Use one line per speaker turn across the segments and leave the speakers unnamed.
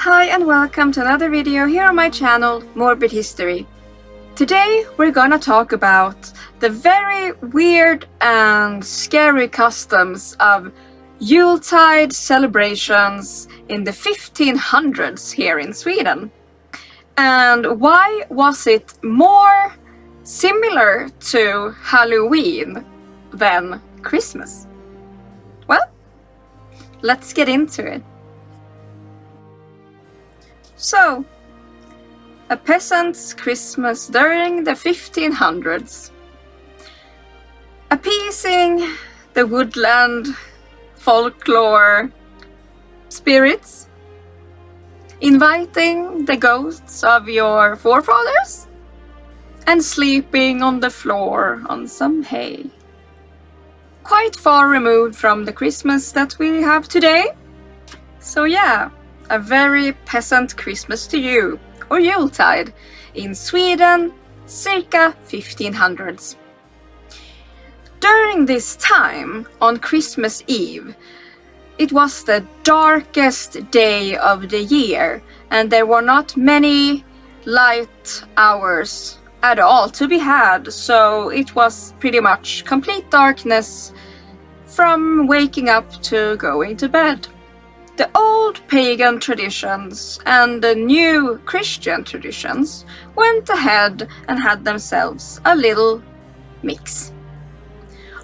Hi and welcome to another video here on my channel, Morbid History. Today we're gonna talk about the very weird and scary customs of Yuletide celebrations in the 1500s here in Sweden. And why was it more similar to Halloween than Christmas? Well, let's get into it. So, a peasant's Christmas during the 1500s. Appeasing the woodland folklore spirits, inviting the ghosts of your forefathers, and sleeping on the floor on some hay. Quite far removed from the Christmas that we have today. So yeah, a very peasant Christmas to you, or Yuletide, in Sweden, circa 1500s. During this time, on Christmas Eve, it was the darkest day of the year, and there were not many light hours at all to be had, so it was pretty much complete darkness from waking up to going to bed. The old pagan traditions and the new Christian traditions went ahead and had themselves a little mix.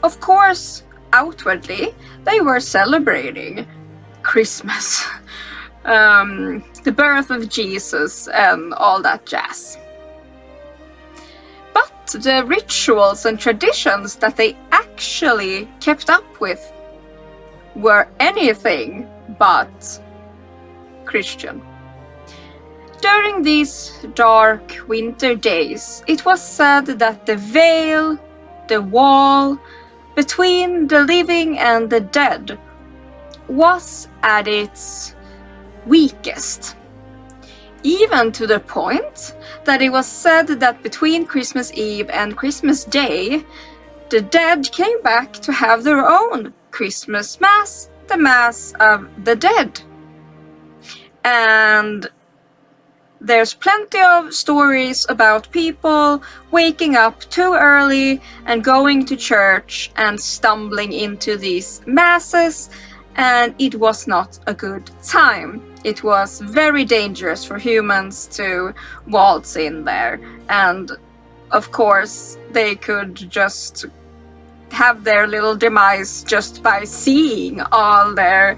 Of course, outwardly, they were celebrating Christmas, the birth of Jesus and all that jazz. But the rituals and traditions that they actually kept up with were anything but Christian. During these dark winter days, it was said that the veil, the wall between the living and the dead, was at its weakest. Even to the point that it was said that between Christmas Eve and Christmas Day, the dead came back to have their own Christmas Mass, the Mass of the Dead. And there's plenty of stories about people waking up too early and going to church and stumbling into these masses, and it was not a good time. It was very dangerous for humans to waltz in there, and of course they could just have their little demise just by seeing all their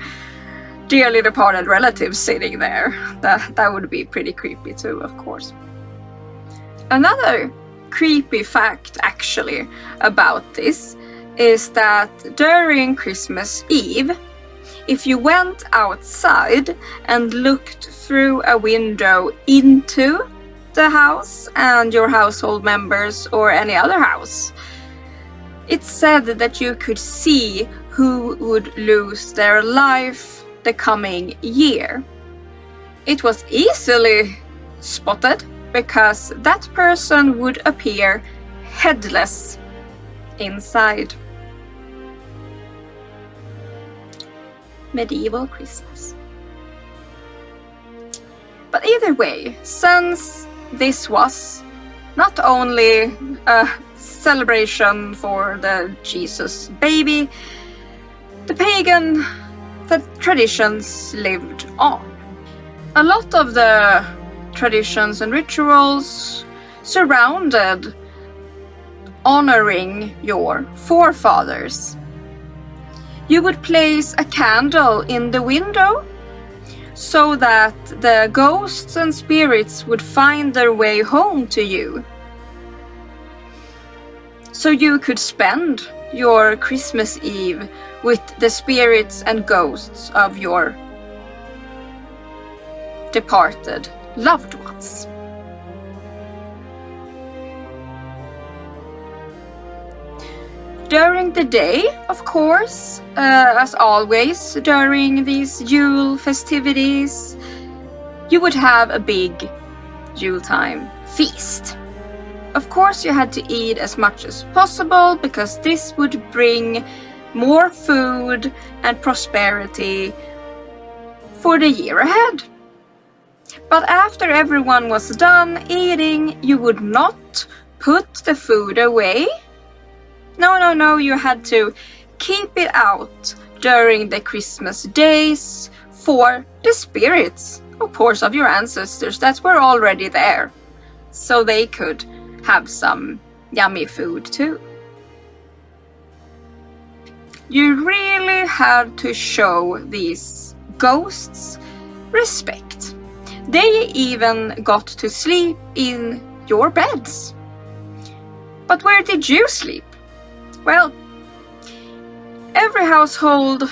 dearly departed relatives sitting there. That would be pretty creepy too, of course. Another creepy fact actually about this is that during Christmas Eve, if you went outside and looked through a window into the house and your household members or any other house, it's said that you could see who would lose their life the coming year. It was easily spotted because that person would appear headless inside. Medieval Christmas. But either way, since this was not only a celebration for the Jesus baby, the pagan traditions lived on. A lot of the traditions and rituals surrounded honoring your forefathers. You would place a candle in the window so that the ghosts and spirits would find their way home to you. So you could spend your Christmas Eve with the spirits and ghosts of your departed loved ones. During the day, of course, as always during these Yule festivities, you would have a big Yuletime feast. Of course, you had to eat as much as possible because this would bring more food and prosperity for the year ahead. But after everyone was done eating, you would not put the food away. No, you had to keep it out during the Christmas days for the spirits, of course, of your ancestors that were already there, so they could have some yummy food too. You really had to show these ghosts respect. They even got to sleep in your beds. But where did you sleep? Well, every household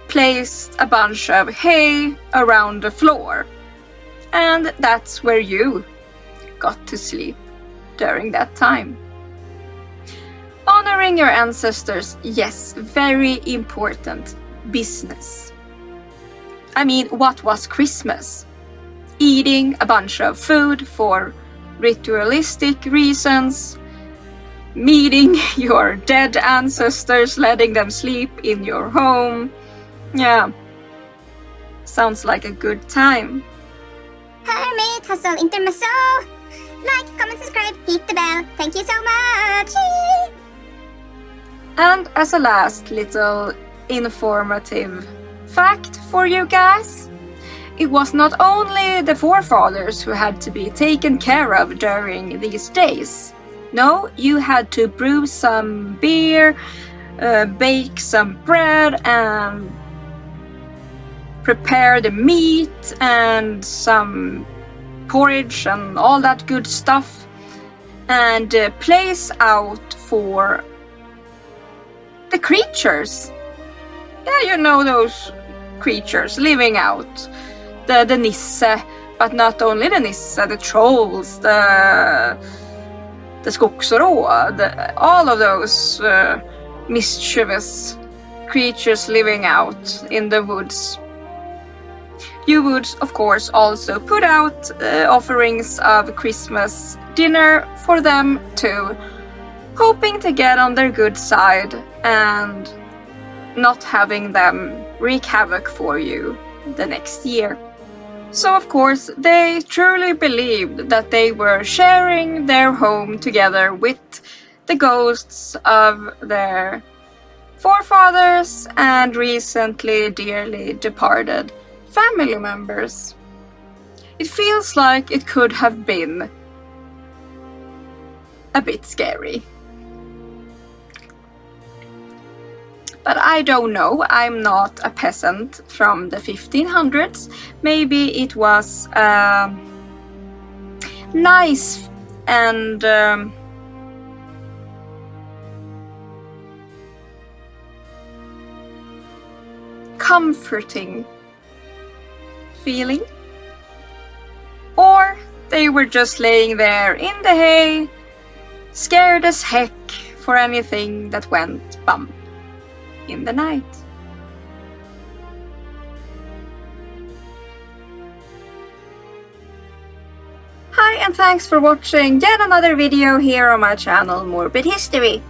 placed a bunch of hay around the floor, and that's where you got to sleep during that time. Honoring your ancestors, yes, very important business. I mean, what was Christmas? Eating a bunch of food for ritualistic reasons, meeting your dead ancestors, letting them sleep in your home. Yeah, sounds like a good time.
Hermit Hustle Intermezzo! Like, comment, subscribe, hit the bell. Thank you so much!
And as a last little informative fact for you guys, it was not only the forefathers who had to be taken care of during these days. No, you had to brew some beer, bake some bread, and prepare the meat and some porridge and all that good stuff, and place out for the creatures. Yeah, you know those creatures living out. The Nisse, but not only the Nisse, the trolls, the skogsrå, all of those mischievous creatures living out in the woods. You would, of course, also put out offerings of Christmas dinner for them too, hoping to get on their good side and not having them wreak havoc for you the next year. So of course, they truly believed that they were sharing their home together with the ghosts of their forefathers and recently dearly departed family members. It feels like it could have been a bit scary. But I don't know, I'm not a peasant from the 1500s. Maybe it was nice and comforting feeling. Or they were just laying there in the hay, scared as heck for anything that went bump in the night. Hi, and thanks for watching yet another video here on my channel Morbid History.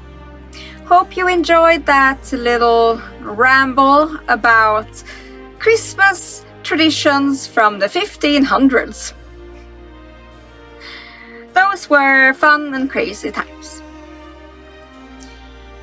Hope you enjoyed that little ramble about Christmas traditions from the 1500s. Those were fun and crazy times.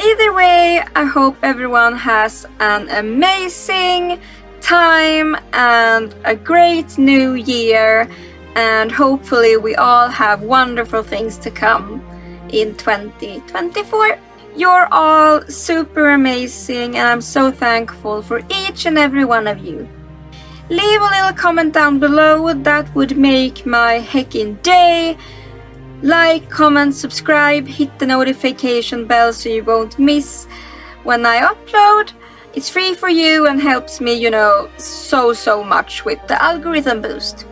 Either way, I hope everyone has an amazing time and a great new year, and hopefully we all have wonderful things to come in 2024. You're all super amazing, and I'm so thankful for each and every one of you. Leave a little comment down below, that would make my heckin' day. Like, comment, subscribe, hit the notification bell so you won't miss when I upload. It's free for you and helps me, so much with the algorithm boost.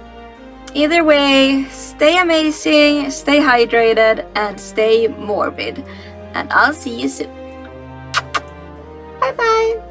Either way, stay amazing, stay hydrated, and stay morbid. And I'll see you soon. Bye bye!